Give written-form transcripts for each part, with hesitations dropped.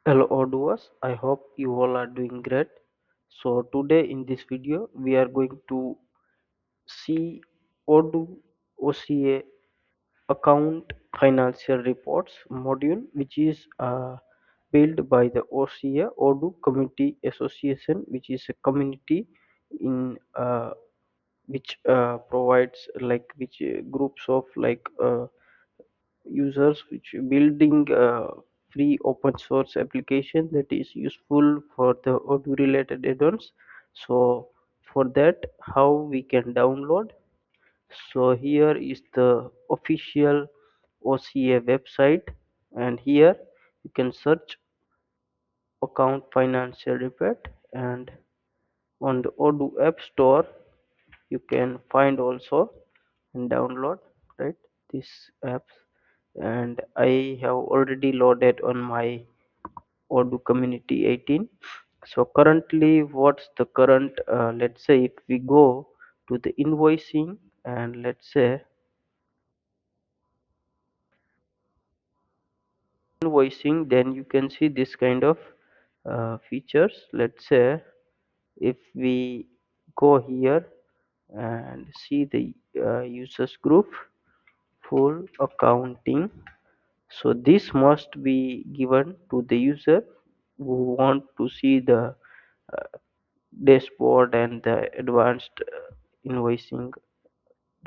Hello Odooers, I hope you all are doing great. So today in this video we are going to see Odoo OCA Account Financial Reports module, which is built by the OCA Odoo Community Association, which is a community in which provides which groups of users which building free open source application that is useful for the audio related add-ons. So for that, how we can download? So here is the official OCA website, and here you can search account financial report, and on the Odoo app store you can find also and download, right, these apps. And I have already loaded on my Odoo Community 18. So currently, what's the current? Let's say if we go to the invoicing, and let's say invoicing, then you can see this kind of features. Let's say if we go here and see the users group, full accounting. So this must be given to the user who want to see the uh, dashboard and the advanced invoicing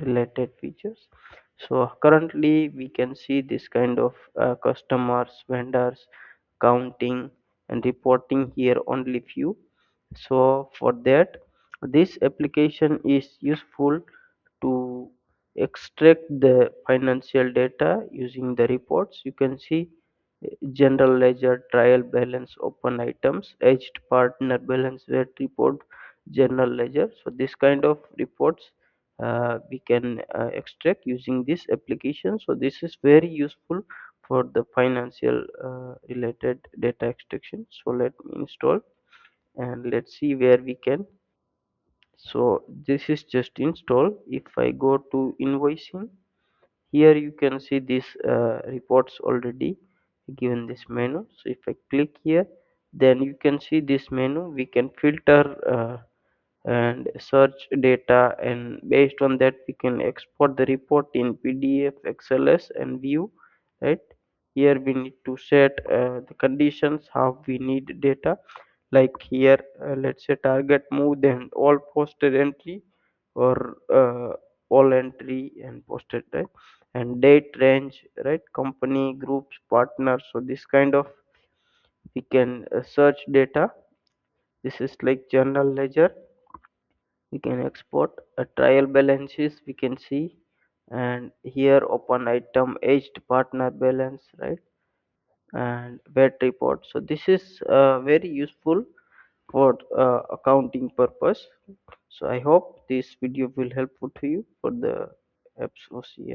related features. So currently we can see this kind of customers, vendors, counting and reporting here only few. So for that, this application is useful to extract the financial data using the reports. You can see general ledger, trial balance, open items, aged partner balance, VAT report, general ledger. So this kind of reports we can extract using this application. So this is very useful for the financial related data extraction. So let me install and let's see where we can. So this is just install. If I go to invoicing, here you can see these reports already given this menu. So if I click here, then you can see this menu. We can filter and search data, and based on that we can export the report in PDF, XLS and view, right? Here we need to set the conditions how we need data, like here let's say target move, then all posted entry, or all entry and posted, right? And date range, right? Company, groups, partners. So this kind of we can search data. This is like general ledger. We can export a trial balances, we can see. And here open item, aged partner balance, right? And VAT report. So this is very useful for accounting purpose. So I hope this video will helpful to you for the apps OCA.